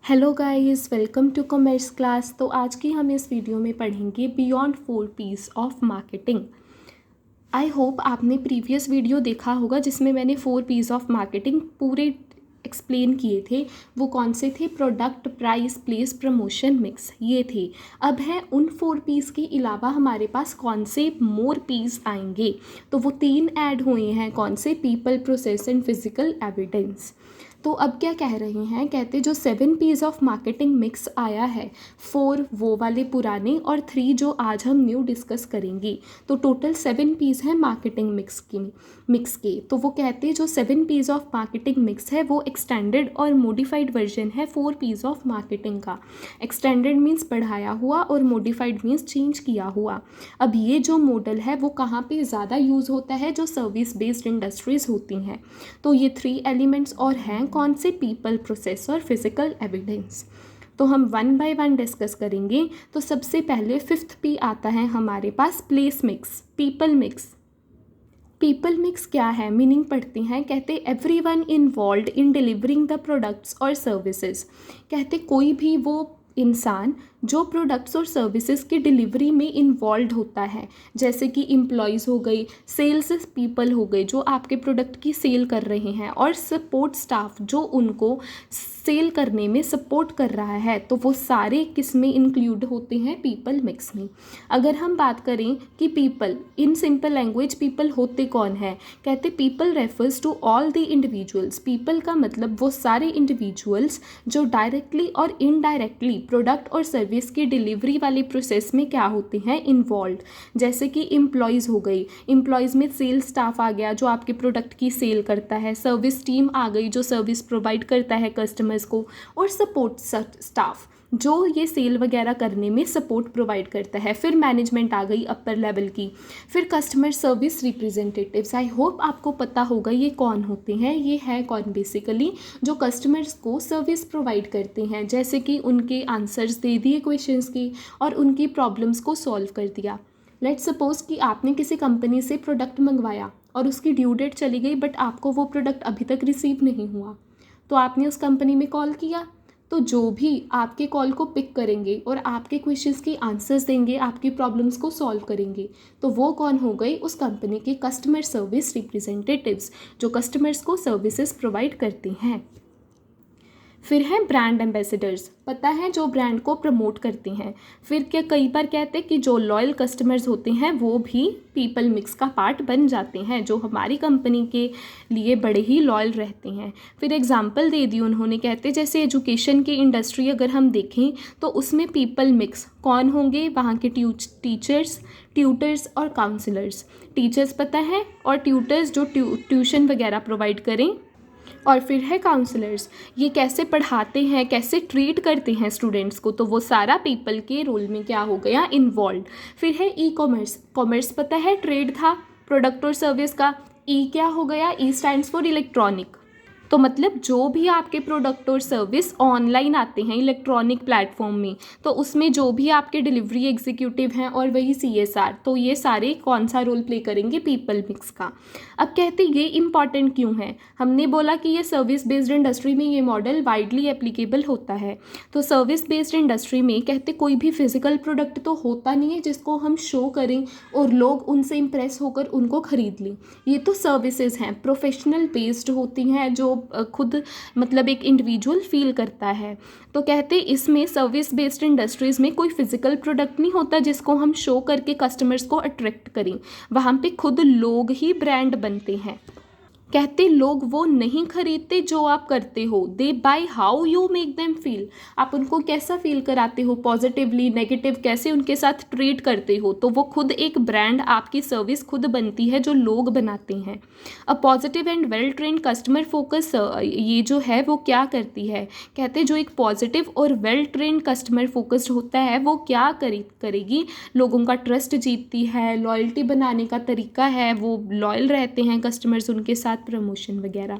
Hello guys, welcome to commerce class. तो आज की हम इस वीडियो में पढ़ेंगे beyond 4 P's of marketing. I hope आपने प्रीवियस वीडियो देखा होगा जिसमें मैंने 4 P's ऑफ मार्केटिंग पूरे एक्सप्लेन किए थे। वो कौन से थे? Product, price, place, promotion, mix, ये थे। अब है उन 4 P's के अलावा हमारे पास कौन से मोर P's आएंगे। तो वो 3 ऐड हुए हैं। कौन से? People, process and physical evidence. तो अब क्या कह रहे हैं? कहते जो 7 P's ऑफ मार्केटिंग मिक्स आया है, 4 वो वाले पुराने और 3 जो आज हम न्यू डिस्कस करेंगे, तो टोटल 7 P's हैं मार्केटिंग मिक्स के। तो वो कहते जो 7 P's ऑफ मार्केटिंग मिक्स है वो एक्सटेंडेड और मॉडिफाइड वर्जन है 4 P's ऑफ मार्केटिंग का। एक्सटेंडेड मीन्स बढ़ाया हुआ और मॉडिफाइड मीन्स चेंज किया हुआ। अब ये जो मॉडल है वो कहाँ पे ज़्यादा यूज़ होता है? जो सर्विस बेस्ड इंडस्ट्रीज़ होती हैं। तो ये 3 एलिमेंट्स और हैं। कौन से? पीपल, प्रोसेस और फिजिकल एविडेंस। तो हम 1 बाय 1 डिस्कस करेंगे। तो सबसे पहले 5th P आता है हमारे पास, place mix, people mix. People mix क्या है? मीनिंग पढ़ते हैं। कहते everyone involved in delivering the products और सर्विसेज। कहते कोई भी वो इंसान जो प्रोडक्ट्स और सर्विसेज की डिलीवरी में इन्वॉल्व होता है, जैसे कि एम्प्लॉयज़ हो गई, सेल्स पीपल हो गए जो आपके प्रोडक्ट की सेल कर रहे हैं, और सपोर्ट स्टाफ जो उनको सेल करने में सपोर्ट कर रहा है। तो वो सारे किस में इंक्लूड होते हैं? पीपल मिक्स में। अगर हम बात करें कि people, in simple language people होते कौन है? कहते people refers to all the individuals. People का मतलब वो सारे इंडिविजुअल्स जो डायरेक्टली और इनडायरेक्टली प्रोडक्ट और सर्विस की डिलीवरी वाले प्रोसेस में क्या होते हैं? इन्वॉल्व। जैसे कि एम्प्लॉयज़ हो गई, एम्प्लॉयज़ में सेल्स स्टाफ आ गया जो आपके प्रोडक्ट की सेल करता है, सर्विस टीम आ गई जो सर्विस प्रोवाइड करता है कस्टमर्स को, और सपोर्ट स्टाफ जो ये सेल वगैरह करने में सपोर्ट प्रोवाइड करता है। फिर मैनेजमेंट आ गई अपर लेवल की। फिर customer service representatives. I hope आपको पता होगा ये कौन होते हैं। ये है कौन? बेसिकली जो कस्टमर्स को सर्विस प्रोवाइड करते हैं, जैसे कि उनके आंसर्स दे दिए क्वेश्चंस की और उनकी प्रॉब्लम्स को सॉल्व कर दिया। लेट्स सपोज कि आपने किसी कंपनी से प्रोडक्ट मंगवाया और उसकी ड्यू डेट चली गई, बट आपको वो प्रोडक्ट अभी तक रिसीव नहीं हुआ। तो आपने उस कंपनी में कॉल किया, तो जो भी आपके कॉल को पिक करेंगे और आपके क्वेश्चंस के आंसर्स देंगे, आपकी प्रॉब्लम्स को सॉल्व करेंगे, तो वो कौन हो गए? उस कंपनी के कस्टमर सर्विस रिप्रेजेंटेटिव्स जो कस्टमर्स को सर्विसेज प्रोवाइड करते हैं। फिर हैं ब्रांड एम्बेसडर्स। पता है, जो ब्रांड को प्रमोट करते हैं। फिर क्या कई बार कहते हैं कि जो लॉयल कस्टमर्स होते हैं वो भी पीपल मिक्स का पार्ट बन जाते हैं, जो हमारी कंपनी के लिए बड़े ही लॉयल रहते हैं। फिर एग्जांपल दे दी उन्होंने। कहते जैसे एजुकेशन की इंडस्ट्री अगर हम देखें तो उसमें पीपल मिक्स कौन होंगे? वहाँ के टीचर्स, ट्यूटर्स और काउंसलर्स। टीचर्स पता है, और ट्यूटर्स जो ट्यूशन वगैरह प्रोवाइड करें, और फिर है काउंसलर्स, ये कैसे पढ़ाते हैं, कैसे ट्रीट करते हैं स्टूडेंट्स को। तो वो सारा पीपल के रोल में क्या हो गया? इन्वॉल्व। फिर है ई कॉमर्स। कॉमर्स पता है ट्रेड था प्रोडक्ट और सर्विस का। ई क्या हो गया? ई स्टैंड्स फॉर इलेक्ट्रॉनिक। तो मतलब जो भी आपके प्रोडक्ट और सर्विस ऑनलाइन आते हैं इलेक्ट्रॉनिक प्लेटफॉर्म में, तो उसमें जो भी आपके डिलीवरी एग्जीक्यूटिव हैं और वही CSR, तो ये सारे कौन सा रोल प्ले करेंगे? पीपल मिक्स का। अब कहते ये इम्पॉर्टेंट क्यों है? हमने बोला कि ये सर्विस बेस्ड इंडस्ट्री में ये मॉडल वाइडली एप्लीकेबल होता है। तो सर्विस बेस्ड इंडस्ट्री में कहते कोई भी फिजिकल प्रोडक्ट तो होता नहीं है जिसको हम शो करें और लोग उनसे इम्प्रेस होकर उनको खरीद लें। ये तो सर्विसेज हैं, प्रोफेशनल बेस्ड होती हैं, जो खुद मतलब एक इंडिविजुअल फील करता है। तो कहते इसमें सर्विस बेस्ड इंडस्ट्रीज़ में कोई फिजिकल प्रोडक्ट नहीं होता जिसको हम शो करके कस्टमर्स को अट्रैक्ट करें। वहाँ पे खुद लोग ही ब्रांड बनते हैं। कहते लोग वो नहीं खरीदते जो आप करते हो, they by how you make them feel. आप उनको कैसा फील कराते हो, पॉजिटिवली, नेगेटिव, कैसे उनके साथ ट्रीट करते हो। तो वो खुद एक ब्रांड, आपकी सर्विस खुद बनती है जो लोग बनाते हैं। A positive and well trained customer focus ये जो है वो क्या करती है? कहते जो एक पॉजिटिव और वेल ट्रेंड कस्टमर फोकस्ड होता है वो क्या करेगी? लोगों का ट्रस्ट जीतती है, लॉयल्टी बनाने का तरीका है, वो लॉयल रहते हैं कस्टमर्स उनके साथ, प्रमोशन वगैरह।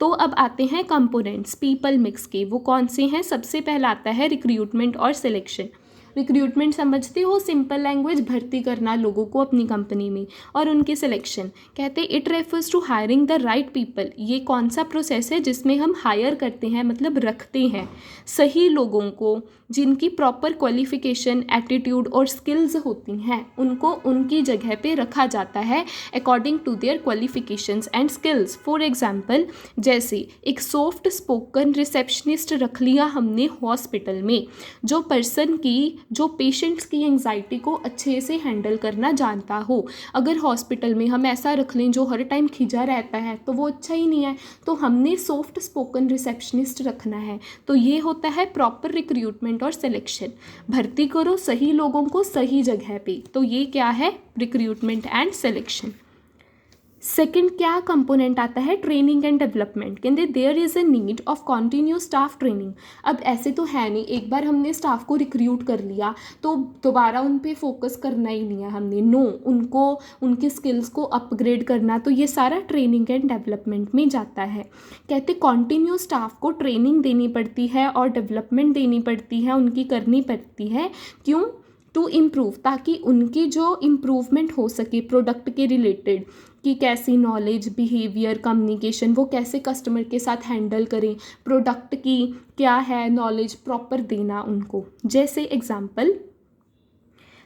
तो अब आते हैं कंपोनेंट्स पीपल मिक्स के। वो कौन से हैं? सबसे पहला आता है रिक्रूटमेंट और सिलेक्शन। रिक्रूटमेंट समझते हो, सिंपल लैंग्वेज, भर्ती करना लोगों को अपनी कंपनी में और उनकी सिलेक्शन। कहते हैं it refers to hiring the right people. ये कौन सा प्रोसेस है जिसमें हम हायर करते हैं, मतलब रखते हैं सही लोगों को, जिनकी प्रॉपर क्वालिफिकेशन, एटीट्यूड और स्किल्स होती हैं, उनको उनकी जगह पे रखा जाता है according to their qualifications and skills. For example, जैसे एक सॉफ्ट स्पोकन रिसेप्शनिस्ट रख लिया हमने हॉस्पिटल में, जो पर्सन की, जो पेशेंट्स की एंग्जाइटी को अच्छे से हैंडल करना जानता हो। अगर हॉस्पिटल में हम ऐसा रख लें जो हर टाइम खिंचा रहता है तो वो अच्छा ही नहीं है, तो हमने सॉफ्ट स्पोकन रिसेप्शनिस्ट रखना है। तो ये होता है प्रॉपर रिक्रूटमेंट और सिलेक्शन। भर्ती करो सही लोगों को सही जगह पे, तो ये क्या है, रिक्रूटमेंट एंड सिलेक्शन। सेकंड क्या कंपोनेंट आता है, ट्रेनिंग एंड डेवलपमेंट। कहते there is a need of continuous staff training. अब ऐसे तो है नहीं, एक बार हमने स्टाफ को रिक्रूट कर लिया तो दोबारा उन पे फोकस करना ही नहीं है हमने, नो, उनको उनके स्किल्स को अपग्रेड करना, तो ये सारा ट्रेनिंग एंड डेवलपमेंट में जाता है। कहते कॉन्टीन्यूस स्टाफ को ट्रेनिंग देनी पड़ती है और डेवलपमेंट देनी पड़ती है, उनकी करनी पड़ती है। क्यों, टू इम्प्रूव, ताकि उनकी जो इम्प्रूवमेंट हो सके प्रोडक्ट के रिलेटेड, कि कैसी नॉलेज, बिहेवियर, कम्युनिकेशन, वो कैसे कस्टमर के साथ हैंडल करें, प्रोडक्ट की क्या है नॉलेज, प्रॉपर देना उनको। जैसे एग्जांपल,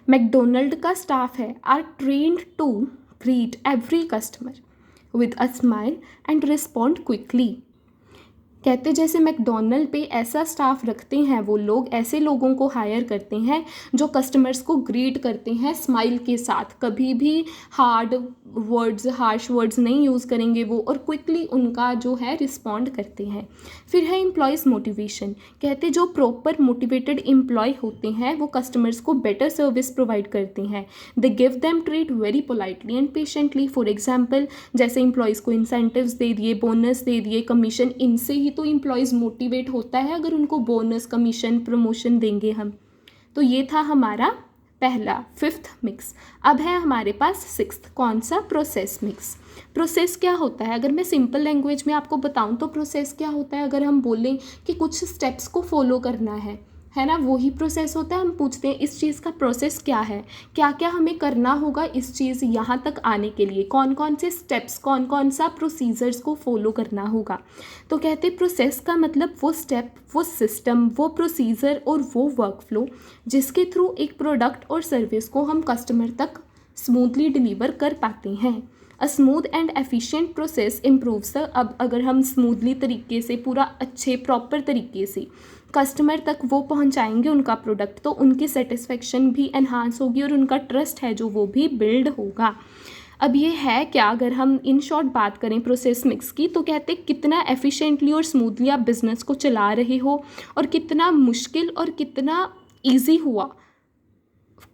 मैकडोनल्ड का स्टाफ है, are trained to greet every customer with a smile and respond quickly. कहते जैसे मैकडोनल्ड पे ऐसा स्टाफ रखते हैं वो लोग, ऐसे लोगों को हायर करते हैं जो कस्टमर्स को ग्रीट करते हैं स्माइल के साथ, कभी भी हार्श वर्ड्स नहीं यूज़ करेंगे वो, और क्विकली उनका जो है रिस्पॉन्ड करते हैं। फिर है एम्प्लॉयज़ मोटिवेशन। कहते जो प्रॉपर मोटिवेटेड एम्प्लॉय होते हैं वो कस्टमर्स को बेटर सर्विस प्रोवाइड करते हैं। They give them treat very politely and patiently. For example, जैसे एम्प्लॉयज़ को इंसेंटिव्स दे दिए, बोनस दे दिए, कमीशन, इनसे ही तो एम्प्लॉयज़ मोटिवेट होता है। अगर उनको बोनस, कमीशन, प्रमोशन देंगे हम, तो ये था हमारा पहला, फिफ्थ मिक्स। अब है हमारे पास सिक्स्थ, कौन सा, प्रोसेस मिक्स। प्रोसेस क्या होता है, अगर मैं सिंपल लैंग्वेज में आपको बताऊं तो प्रोसेस क्या होता है, अगर हम बोलें कि कुछ स्टेप्स को फॉलो करना है ना, वही प्रोसेस होता है। हम पूछते हैं इस चीज़ का प्रोसेस क्या है, क्या क्या हमें करना होगा इस चीज़ यहाँ तक आने के लिए, कौन कौन से स्टेप्स, कौन कौन सा प्रोसीजर्स को फॉलो करना होगा। तो कहते हैं प्रोसेस का मतलब वो स्टेप, वो सिस्टम, वो प्रोसीजर और वो वर्कफ्लो जिसके थ्रू एक प्रोडक्ट और सर्विस को हम कस्टमर तक स्मूथली डिलीवर कर पाते हैं। A smooth and efficient process improves. अब अगर हम स्मूथली तरीके से, पूरा अच्छे प्रॉपर तरीके से कस्टमर तक वो पहुंचाएंगे उनका प्रोडक्ट, तो उनकी सेटिस्फेक्शन भी एनहांस होगी और उनका ट्रस्ट है जो वो भी बिल्ड होगा। अब ये है क्या, अगर हम इन शॉर्ट बात करें प्रोसेस मिक्स की, तो कहते हैं कितना एफिशिएंटली और स्मूथली आप बिजनेस को चला रहे हो और कितना मुश्किल और कितना ईजी हुआ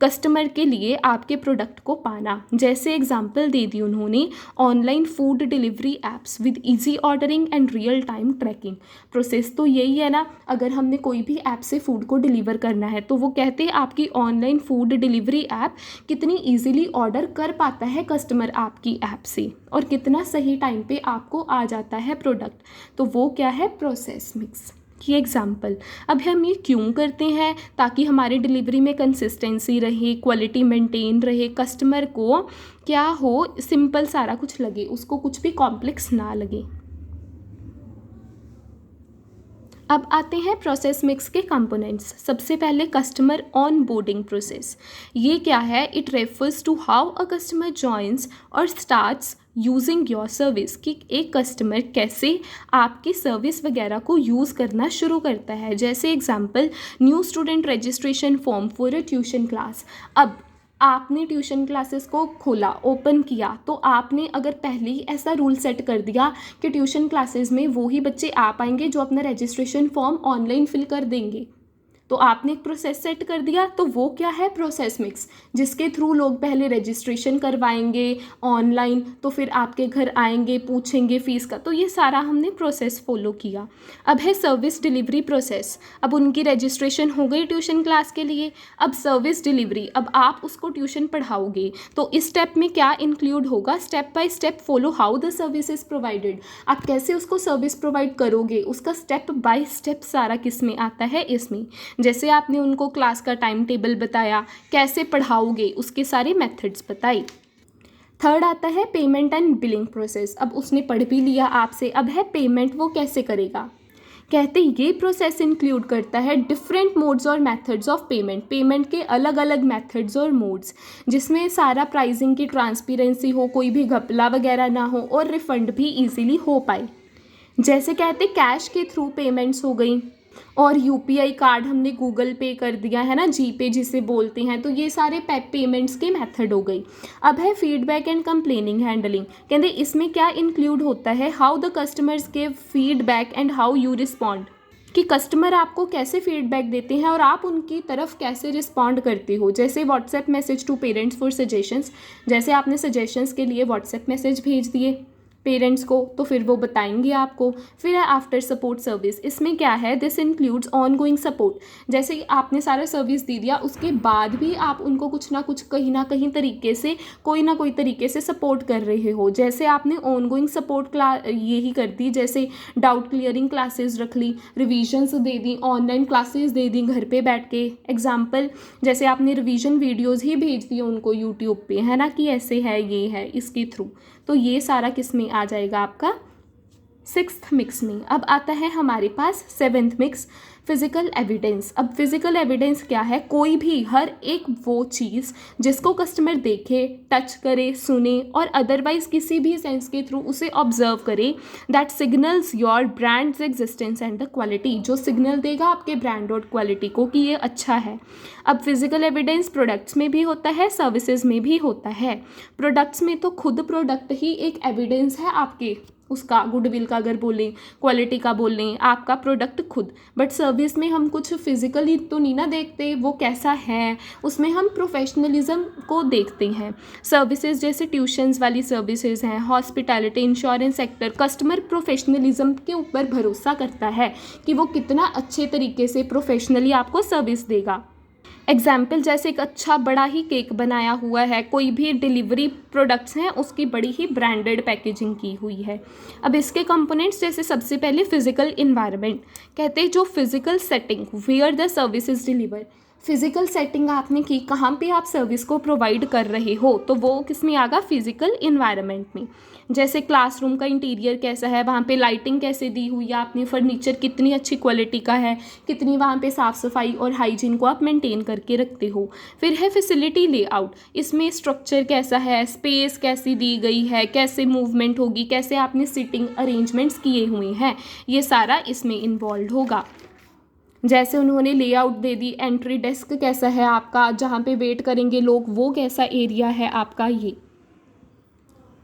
कस्टमर के लिए आपके प्रोडक्ट को पाना। जैसे एग्जांपल दे दी उन्होंने, online food delivery apps with easy ordering and real time tracking. Process तो यही है ना, अगर हमने कोई भी ऐप से फूड को डिलीवर करना है तो वो कहते हैं आपकी ऑनलाइन फूड डिलीवरी ऐप कितनी ईजीली ऑर्डर कर पाता है कस्टमर आपकी ऐप से, और कितना सही टाइम पे आपको आ जाता है प्रोडक्ट, तो वो क्या है, प्रोसेस मिक्स की एग्जाम्पल। अब हम ये क्यों करते हैं, ताकि हमारी डिलीवरी में कंसिस्टेंसी रहे, क्वालिटी मेंटेन रहे, कस्टमर को क्या हो, सिंपल सारा कुछ लगे, उसको कुछ भी कॉम्प्लेक्स ना लगे। अब आते हैं प्रोसेस मिक्स के कंपोनेंट्स। सबसे पहले कस्टमर ऑन बोर्डिंग प्रोसेस। ये क्या है, it refers to how a customer joins और स्टार्ट्स यूजिंग योर सर्विस, कि एक कस्टमर कैसे आपकी सर्विस वगैरह को यूज़ करना शुरू करता है। जैसे example, new student registration form for a tuition class. अब आपने ट्यूशन क्लासेस को खोला, ओपन किया, तो आपने अगर पहले ही ऐसा रूल सेट कर दिया कि ट्यूशन क्लासेस में वो ही बच्चे आ पाएंगे जो अपना रजिस्ट्रेशन फॉर्म ऑनलाइन फिल कर देंगे, तो आपने एक प्रोसेस सेट कर दिया, तो वो क्या है, प्रोसेस मिक्स, जिसके थ्रू लोग पहले रजिस्ट्रेशन करवाएंगे ऑनलाइन, तो फिर आपके घर आएंगे, पूछेंगे फ़ीस का, तो ये सारा हमने प्रोसेस फॉलो किया। अब है सर्विस डिलीवरी प्रोसेस। अब उनकी रजिस्ट्रेशन हो गई ट्यूशन क्लास के लिए, अब सर्विस डिलीवरी, अब आप उसको ट्यूशन पढ़ाओगे, तो इस स्टेप में क्या इंक्लूड होगा, step by step follow how the service is provided. आप कैसे उसको सर्विस प्रोवाइड करोगे, उसका स्टेप बाय स्टेप सारा किस में आता है, इसमें। जैसे आपने उनको क्लास का टाइम टेबल बताया, कैसे पढ़ाओगे उसके सारे मेथड्स बताए। थर्ड आता है पेमेंट एंड बिलिंग प्रोसेस। अब उसने पढ़ भी लिया आपसे, अब है पेमेंट, वो कैसे करेगा। कहते ये प्रोसेस इंक्लूड करता है डिफरेंट मोड्स और मेथड्स ऑफ पेमेंट, पेमेंट के अलग अलग मेथड्स और मोड्स, जिसमें सारा प्राइसिंग की ट्रांसपेरेंसी हो, कोई भी घपला वगैरह ना हो और रिफंड भी इजीली हो पाए। जैसे कहते कैश के थ्रू पेमेंट्स हो गई और यूपीआई कार्ड हमने गूगल पे कर दिया है ना, जीपे जिसे बोलते हैं, तो ये सारे पेमेंट्स के मेथड हो गई। अब है फीडबैक एंड कंप्लेनिंग हैंडलिंग। कहते इसमें क्या इंक्लूड होता है, how the customers give feedback and how you respond, कि कस्टमर आपको कैसे फीडबैक देते हैं और आप उनकी तरफ कैसे रिस्पॉन्ड करते हो। जैसे WhatsApp message to parents for suggestions, जैसे आपने सजेशंस के लिए व्हाट्सएप मैसेज भेज दिए पेरेंट्स को, तो फिर वो बताएंगे आपको। फिर है आफ्टर सपोर्ट सर्विस, इसमें क्या है, this includes on going support, जैसे आपने सारा सर्विस दे दिया उसके बाद भी आप उनको कुछ ना कुछ कहीं ना कहीं तरीके से, कोई ना कोई तरीके से सपोर्ट कर रहे हो। जैसे आपने ऑन गोइंग सपोर्ट क्लास यही कर दी, जैसे डाउट क्लियरिंग क्लासेस रख ली, रिविजन्स दे दी, ऑनलाइन क्लासेस दे दी घर पे बैठ के। एग्जाम्पल जैसे आपने रिविजन वीडियोज़ ही भेज दिए उनको यूट्यूब पे, है ना, कि ऐसे है ये है इसके थ्रू, तो ये सारा किस में आ जाएगा आपका सिक्स्थ मिक्स में। अब आता है हमारे पास सेवेंथ मिक्स, फिजिकल एविडेंस। अब फिजिकल एविडेंस क्या है, कोई भी हर एक वो चीज़ जिसको कस्टमर देखे, टच करे, सुने और अदरवाइज किसी भी सेंस के थ्रू उसे ऑब्जर्व करे, that signals your brands existence and the quality, जो सिग्नल देगा आपके ब्रांड और क्वालिटी को कि ये अच्छा है। अब फिजिकल एविडेंस प्रोडक्ट्स में भी होता है, सर्विसेज में भी होता है। प्रोडक्ट्स में तो खुद प्रोडक्ट ही एक एविडेंस है आपके उसका, गुडविल का अगर बोलें, क्वालिटी का बोलें, आपका प्रोडक्ट खुद। बट सर्विस में हम कुछ फिजिकली तो नहीं ना देखते वो कैसा है, उसमें हम प्रोफेशनलिज्म को देखते हैं। सर्विसेज जैसे ट्यूशन्स वाली सर्विसेज हैं, hospitality, insurance sector, customer professionalism के ऊपर भरोसा करता है कि वो कितना अच्छे तरीके से प्रोफेशनली आपको सर्विस देगा। एग्जाम्पल जैसे एक अच्छा बड़ा ही केक बनाया हुआ है, कोई भी डिलीवरी प्रोडक्ट्स हैं उसकी बड़ी ही ब्रांडेड पैकेजिंग की हुई है। अब इसके कंपोनेंट्स जैसे सबसे पहले फिजिकल इन्वायरमेंट, कहते हैं जो physical setting where the service is deliver, physical setting आपने की, कहाँ पे आप सर्विस को प्रोवाइड कर रहे हो, तो वो किस में आगा, फिजिकल इन्वायरमेंट में। जैसे क्लासरूम का इंटीरियर कैसा है, वहाँ पे लाइटिंग कैसे दी हुई है आपने, फर्नीचर कितनी अच्छी क्वालिटी का है, कितनी वहाँ पे साफ़ सफाई और हाइजीन को आप मेंटेन करके रखते हो। फिर है फैसिलिटी लेआउट, इसमें स्ट्रक्चर कैसा है, स्पेस कैसी दी गई है, कैसे मूवमेंट होगी, कैसे आपने सीटिंग अरेंजमेंट्स किए हुए हैं, ये सारा इसमें इन्वॉल्व होगा। जैसे उन्होंने लेआउट दे दी, एंट्री डेस्क कैसा है आपका, जहाँ पे वेट करेंगे लोग वो कैसा एरिया है आपका, ये।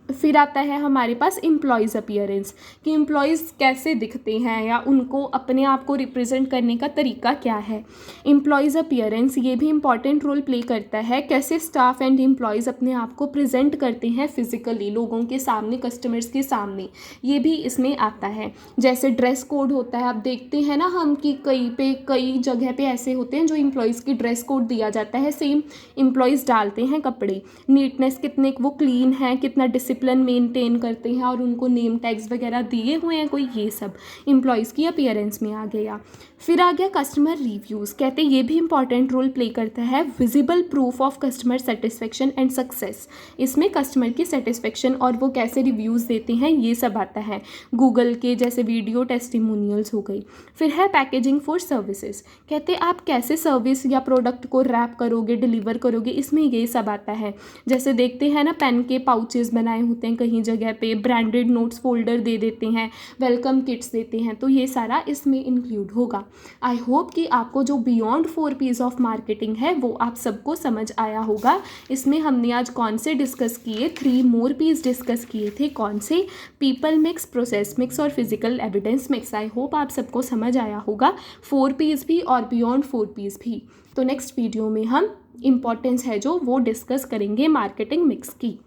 फिर आता है हमारे पास एम्प्लॉयज़ अपीयरेंस, कि एम्प्लॉयज़ कैसे दिखते हैं या उनको अपने आप को रिप्रेजेंट करने का तरीका क्या है। एम्प्लॉयज़ अपीयरेंस ये भी इम्पॉर्टेंट रोल प्ले करता है, कैसे स्टाफ एंड एम्प्लॉयज़ अपने आप को प्रेजेंट करते हैं फिजिकली लोगों के सामने, कस्टमर्स के सामने, ये भी इसमें आता है। जैसे ड्रेस कोड होता है, अब देखते हैं ना हम कि कई जगह पे ऐसे होते हैं जो एम्प्लॉयज़ की ड्रेस कोड दिया जाता है, सेम एम्प्लॉयज़ डालते हैं कपड़े, नीटनेस कितने वो क्लीन है, कितना डिसिप्लिन मेंटेन करते हैं और उनको नेम टैग्स वगैरह दिए हुए हैं कोई, ये सब एम्प्लॉयज़ की अपीयरेंस में आ गया। फिर आ गया कस्टमर रिव्यूज़, कहते हैं ये भी इंपॉर्टेंट रोल प्ले करता है, visible proof of customer satisfaction and success, इसमें कस्टमर की सेटिस्फेक्शन और वो कैसे रिव्यूज़ देते हैं ये सब आता है। गूगल के जैसे वीडियो टेस्टिमोनियल्स हो गई। फिर है पैकेजिंग फॉर सर्विसेज, कहते हैं आप कैसे सर्विस या प्रोडक्ट को रैप करोगे, डिलीवर करोगे, इसमें ये सब आता है। जैसे देखते हैं ना पेन के पाउचेस बनाए होते हैं कहीं जगह पे, ब्रांडेड नोट्स फोल्डर दे देते हैं, वेलकम किट्स देते हैं, तो ये सारा इसमें इंक्लूड होगा। आई होप कि आपको जो बियॉन्ड 4 P's ऑफ मार्केटिंग है वो आप सबको समझ आया होगा। इसमें हमने आज कौन से डिस्कस किए, 3 मोर P's डिस्कस किए थे, कौन से, पीपल मिक्स, प्रोसेस मिक्स और physical evidence mix. I hope आप सबको समझ आया होगा, 4 P's भी और बियॉन्ड 4 P's भी। तो नेक्स्ट वीडियो में हम इम्पॉर्टेंस है जो वो डिस्कस करेंगे मार्केटिंग मिक्स की।